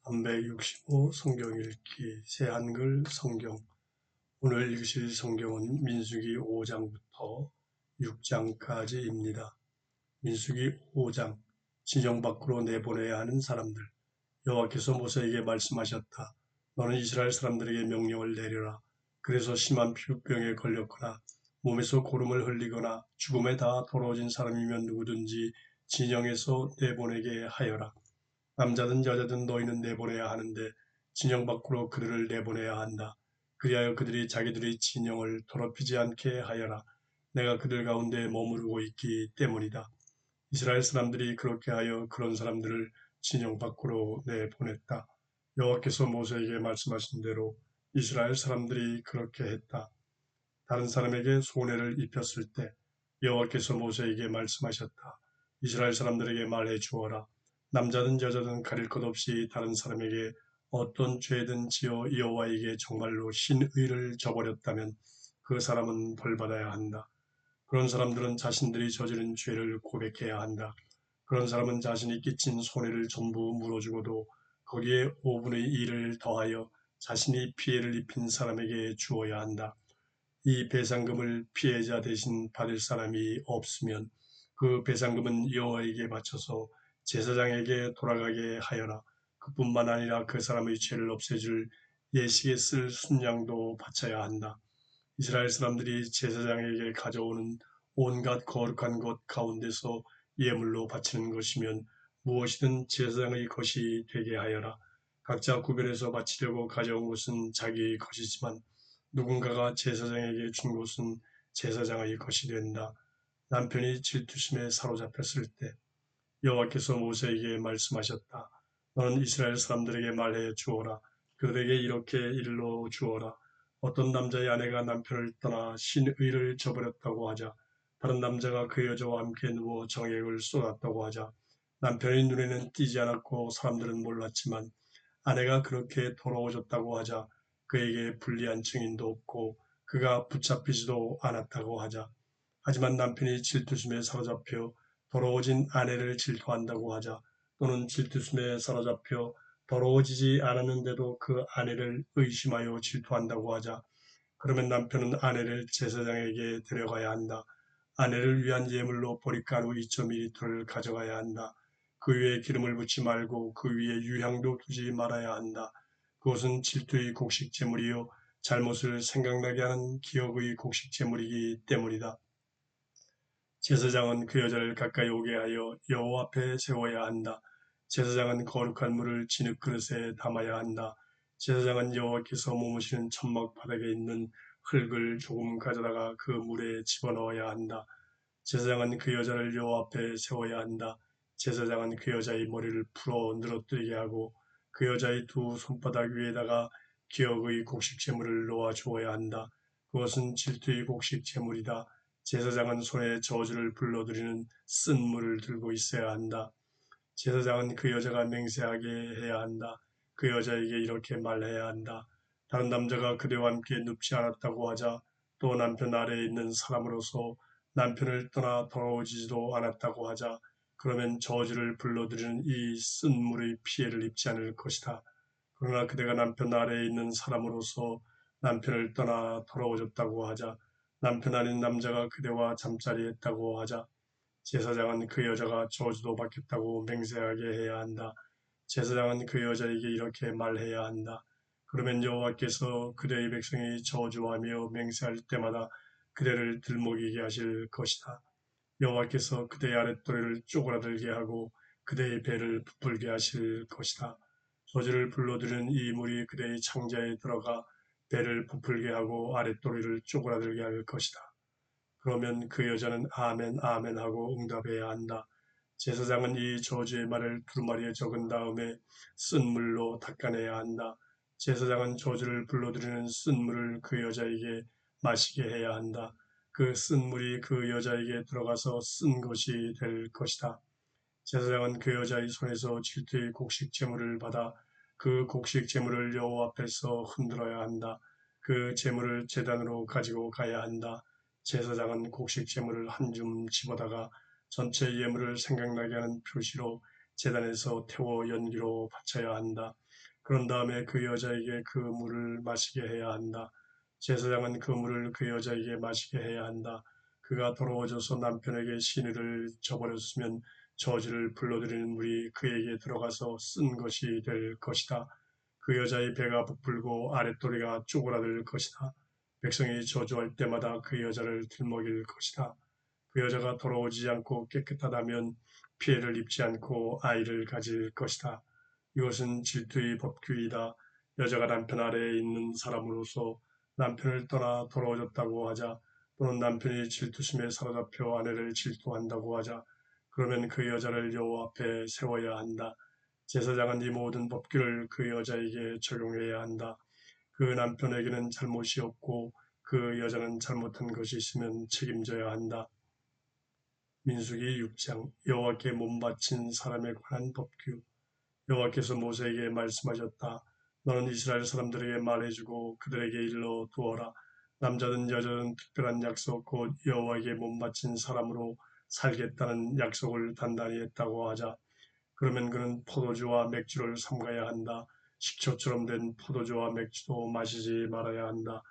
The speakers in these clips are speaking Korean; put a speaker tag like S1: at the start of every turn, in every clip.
S1: 365 성경 읽기 새한글 성경. 오늘 읽으실 성경은 민수기 5장부터 6장까지입니다. 민수기 5장. 진영 밖으로 내보내야 하는 사람들. 여호와께서 모세에게 말씀하셨다. 너는 이스라엘 사람들에게 명령을 내려라. 그래서 심한 피부병에 걸렸거나 몸에서 고름을 흘리거나 죽음에 다 더러워진 사람이면 누구든지 진영에서 내보내게 하여라. 남자든 여자든 너희는 내보내야 하는데 진영 밖으로 그들을 내보내야 한다. 그리하여 그들이 자기들의 진영을 더럽히지 않게 하여라. 내가 그들 가운데 머무르고 있기 때문이다. 이스라엘 사람들이 그렇게 하여 그런 사람들을 진영 밖으로 내보냈다. 여호와께서 모세에게 말씀하신 대로 이스라엘 사람들이 그렇게 했다. 다른 사람에게 손해를 입혔을 때 여호와께서 모세에게 말씀하셨다. 이스라엘 사람들에게 말해 주어라. 남자든 여자든 가릴 것 없이 다른 사람에게 어떤 죄든 지어 여호와에게 정말로 신의를 저버렸다면 그 사람은 벌받아야 한다. 그런 사람들은 자신들이 저지른 죄를 고백해야 한다. 그런 사람은 자신이 끼친 손해를 전부 물어주고도 거기에 5분의 1을 더하여 자신이 피해를 입힌 사람에게 주어야 한다. 이 배상금을 피해자 대신 받을 사람이 없으면 그 배상금은 여호와에게 바쳐서 제사장에게 돌아가게 하여라. 그뿐만 아니라 그 사람의 죄를 없애줄 예식에 쓸 순양도 바쳐야 한다. 이스라엘 사람들이 제사장에게 가져오는 온갖 거룩한 것 가운데서 예물로 바치는 것이면 무엇이든 제사장의 것이 되게 하여라. 각자 구별해서 바치려고 가져온 것은 자기의 것이지만 누군가가 제사장에게 준 것은 제사장의 것이 된다. 남편이 질투심에 사로잡혔을 때 여호와께서 모세에게 말씀하셨다. 너는 이스라엘 사람들에게 말해 주어라. 그들에게 이렇게 일러 주어라. 어떤 남자의 아내가 남편을 떠나 신의를 저버렸다고 하자. 다른 남자가 그 여자와 함께 누워 정액을 쏟았다고 하자. 남편의 눈에는 띄지 않았고 사람들은 몰랐지만 아내가 그렇게 더러워졌다고 하자. 그에게 불리한 증인도 없고 그가 붙잡히지도 않았다고 하자. 하지만 남편이 질투심에 사로잡혀 더러워진 아내를 질투한다고 하자. 또는 질투심에 사로잡혀 더러워지지 않았는데도 그 아내를 의심하여 질투한다고 하자. 그러면 남편은 아내를 제사장에게 데려가야 한다. 아내를 위한 예물로 보리가루 2.2리터를 가져가야 한다. 그 위에 기름을 붓지 말고 그 위에 유향도 두지 말아야 한다. 그것은 질투의 곡식 제물이요 잘못을 생각나게 하는 기억의 곡식 제물이기 때문이다. 제사장은 그 여자를 가까이 오게 하여 여호와 앞에 세워야 한다. 제사장은 거룩한 물을 진흙 그릇에 담아야 한다. 제사장은 여호와께서 머무시는 천막 바닥에 있는 흙을 조금 가져다가 그 물에 집어넣어야 한다. 제사장은 그 여자를 여호와 앞에 세워야 한다. 제사장은 그 여자의 머리를 풀어 늘어뜨리게 하고 그 여자의 두 손바닥 위에다가 기억의 곡식 제물을 놓아 주어야 한다. 그것은 질투의 곡식 제물이다. 제사장은 손에 저주를 불러들이는 쓴 물을 들고 있어야 한다. 제사장은 그 여자가 맹세하게 해야 한다. 그 여자에게 이렇게 말해야 한다. 다른 남자가 그대와 함께 눕지 않았다고 하자. 또 남편 아래에 있는 사람으로서 남편을 떠나 더러워지지도 않았다고 하자. 그러면 저주를 불러들이는 이 쓴 물의 피해를 입지 않을 것이다. 그러나 그대가 남편 아래에 있는 사람으로서 남편을 떠나 더러워졌다고 하자. 남편 아닌 남자가 그대와 잠자리했다고 하자. 제사장은 그 여자가 저주도 받겠다고 맹세하게 해야 한다. 제사장은 그 여자에게 이렇게 말해야 한다. 그러면 여호와께서 그대의 백성이 저주하며 맹세할 때마다 그대를 들먹이게 하실 것이다. 여호와께서 그대의 아랫도리를 쪼그라들게 하고 그대의 배를 부풀게 하실 것이다. 저주를 불러들이는 이 물이 그대의 창자에 들어가 배를 부풀게 하고 아랫도리를 쪼그라들게 할 것이다. 그러면 그 여자는 아멘 아멘 하고 응답해야 한다. 제사장은 이 저주의 말을 두루마리에 적은 다음에 쓴 물로 닦아내야 한다. 제사장은 저주를 불러들이는 쓴 물을 그 여자에게 마시게 해야 한다. 그 쓴 물이 그 여자에게 들어가서 쓴 것이 될 것이다. 제사장은 그 여자의 손에서 질투의 곡식 제물을 받아 그 곡식 제물을 여호와 앞에서 흔들어야 한다. 그 제물을 제단으로 가지고 가야 한다. 제사장은 곡식 제물을 한 줌 집어다가 전체 예물을 생각나게 하는 표시로 제단에서 태워 연기로 바쳐야 한다. 그런 다음에 그 여자에게 그 물을 마시게 해야 한다. 제사장은 그 물을 그 여자에게 마시게 해야 한다. 그가 더러워져서 남편에게 시누를 저버렸으면 저주를 불러들이는 물이 그에게 들어가서 쓴 것이 될 것이다. 그 여자의 배가 부풀고 아랫도리가 쪼그라들 것이다. 백성이 저주할 때마다 그 여자를 들먹일 것이다. 그 여자가 더러워지지 않고 깨끗하다면 피해를 입지 않고 아이를 가질 것이다. 이것은 질투의 법규이다. 여자가 남편 아래에 있는 사람으로서 남편을 떠나 더러워졌다고 하자, 또는 남편이 질투심에 사로잡혀 아내를 질투한다고 하자, 그러면 그 여자를 여호와 앞에 세워야 한다. 제사장은 이 모든 법규를 그 여자에게 적용해야 한다. 그 남편에게는 잘못이 없고 그 여자는 잘못한 것이 있으면 책임져야 한다. 민수기 6장 여호와께 몸 바친 사람에 관한 법규. 여호와께서 모세에게 말씀하셨다. 너는 이스라엘 사람들에게 말해주고 그들에게 일러 두어라. 남자든 여자든 특별한 약속 곧 여호와에게 몸 바친 사람으로 살겠다는 약속을 단단히 했다고 하자. 그러면 그는 포도주와 맥주를 삼가야 한다. 식초처럼 된 포도주와 맥주도 마시지 말아야 한다.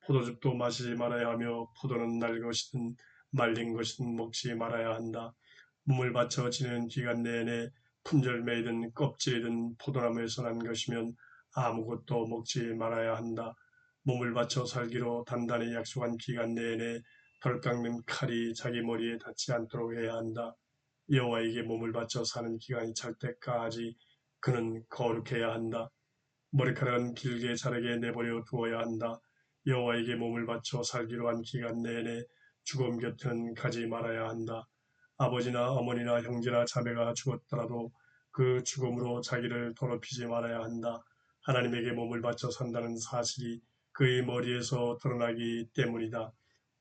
S1: 포도즙도 마시지 말아야 하며 포도는 날 것이든 말린 것이든 먹지 말아야 한다. 몸을 바쳐 지내는 기간 내내 품절매이든 껍질이든 포도나무에서 난 것이면 아무것도 먹지 말아야 한다. 몸을 바쳐 살기로 단단히 약속한 기간 내내 덜 깎는 칼이 자기 머리에 닿지 않도록 해야 한다. 여호와에게 몸을 바쳐 사는 기간이 찰 때까지 그는 거룩해야 한다. 머리카락은 길게 자르게 내버려 두어야 한다. 여호와에게 몸을 바쳐 살기로 한 기간 내내 죽음 곁에는 가지 말아야 한다. 아버지나 어머니나 형제나 자매가 죽었더라도 그 죽음으로 자기를 더럽히지 말아야 한다. 하나님에게 몸을 바쳐 산다는 사실이 그의 머리에서 드러나기 때문이다.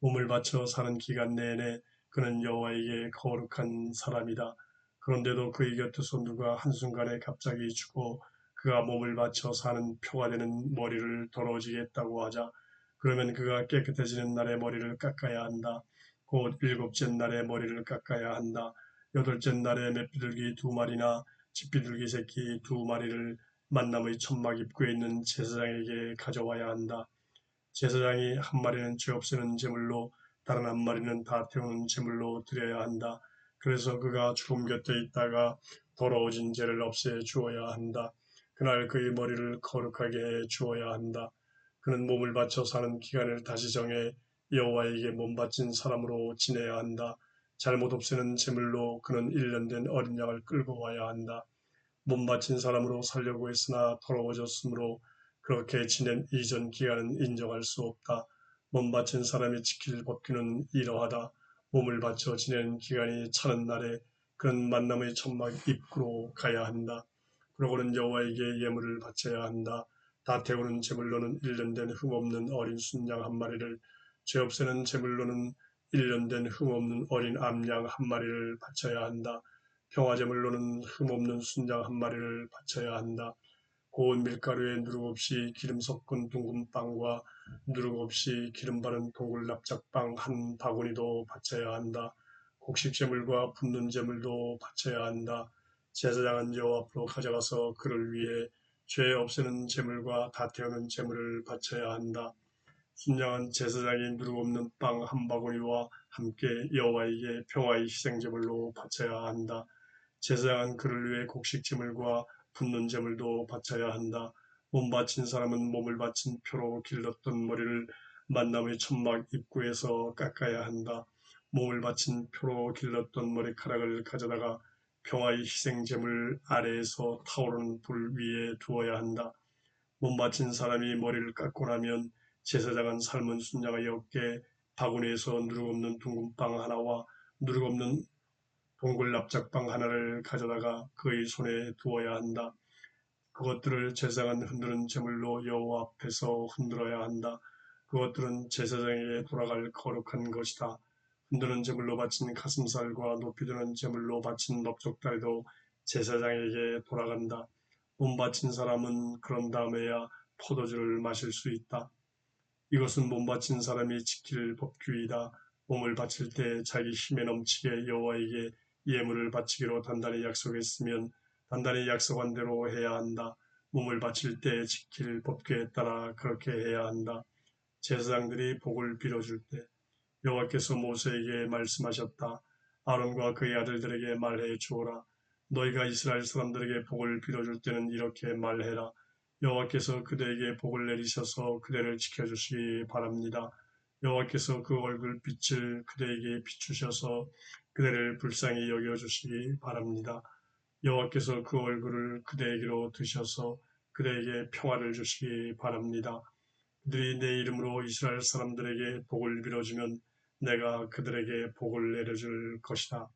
S1: 몸을 바쳐 사는 기간 내내 그는 여호와에게 거룩한 사람이다. 그런데도 그의 곁에서 누가 한순간에 갑자기 죽어 그가 몸을 바쳐 사는 표가 되는 머리를 더러워지게 했다고 하자. 그러면 그가 깨끗해지는 날에 머리를 깎아야 한다. 곧 일곱째 날에 머리를 깎아야 한다. 여덟째 날에 맷비둘기 2마리나 집비둘기 새끼 2마리를 만남의 천막 입구에 있는 제사장에게 가져와야 한다. 제사장이 한 마리는 죄 없애는 제물로 다른 한 마리는 다 태우는 제물로 드려야 한다. 그래서 그가 죽음 곁에 있다가 더러워진 죄를 없애 주어야 한다. 그날 그의 머리를 거룩하게 해 주어야 한다. 그는 몸을 바쳐 사는 기간을 다시 정해 여호와에게 몸 바친 사람으로 지내야 한다. 잘못 없애는 제물로 그는 1년 된 어린 양을 끌고 와야 한다. 몸 바친 사람으로 살려고 했으나 더러워졌으므로 그렇게 지낸 이전 기간은 인정할 수 없다. 몸 바친 사람이 지킬 법규는 이러하다. 몸을 바쳐 지내는 기간이 차는 날에 그는 만남의 천막 입구로 가야 한다. 그러고는 여호와에게 예물을 바쳐야 한다. 다 태우는 제물로는 1년 된 흠없는 어린 순양 한 마리를, 죄 없애는 제물로는 1년 된 흠없는 어린 암양 한 마리를 바쳐야 한다. 평화제물로는 흠없는 순양 한 마리를 바쳐야 한다. 고운 밀가루에 누룩 없이 기름 섞은 둥근 빵과 누룩 없이 기름 바른 동글 납작빵 한 바구니도 바쳐야 한다. 곡식제물과 붓는 제물도 바쳐야 한다. 제사장은 여호와 앞으로 가져가서 그를 위해 죄 없애는 제물과 다 태우는 제물을 바쳐야 한다. 순양은 제사장이 누룩 없는 빵 한 바구니와 함께 여호와에게 평화의 희생제물로 바쳐야 한다. 제사장은 그를 위해 곡식제물과 붓는 제물도 바쳐야 한다. 몸 바친 사람은 몸을 바친 표로 길렀던 머리를 만남의 천막 입구에서 깎아야 한다. 몸을 바친 표로 길렀던 머리카락을 가져다가 평화의 희생제물 아래에서 타오르는 불 위에 두어야 한다. 몸 바친 사람이 머리를 깎고 나면 제사장은 삶은 순양의 어깨 바구니에서 누룩 없는 둥근 빵 하나와 누룩 없는 동글 납작빵 하나를 가져다가 그의 손에 두어야 한다. 그것들을 제사장은 흔드는 제물로 여호와 앞에서 흔들어야 한다. 그것들은 제사장에게 돌아갈 거룩한 것이다. 흔드는 제물로 바친 가슴살과 높이 드는 제물로 바친 넓적다리도 제사장에게 돌아간다. 몸 바친 사람은 그런 다음에야 포도주를 마실 수 있다. 이것은 몸 바친 사람이 지킬 법규이다. 몸을 바칠 때 자기 힘에 넘치게 여호와에게 예물을 바치기로 단단히 약속했으면 단단히 약속한 대로 해야 한다. 몸을 바칠 때 지킬 법궤에 따라 그렇게 해야 한다. 제사장들이 복을 빌어줄 때 여호와께서 모세에게 말씀하셨다. 아론과 그의 아들들에게 말해 주어라. 너희가 이스라엘 사람들에게 복을 빌어줄 때는 이렇게 말해라. 여호와께서 그대에게 복을 내리셔서 그대를 지켜주시기 바랍니다. 여호와께서 그 얼굴빛을 그대에게 비추셔서 그대를 불쌍히 여겨주시기 바랍니다. 여호와께서 그 얼굴을 그대에게로 드셔서 그대에게 평화를 주시기 바랍니다. 그들이 내 이름으로 이스라엘 사람들에게 복을 빌어주면 내가 그들에게 복을 내려줄 것이다.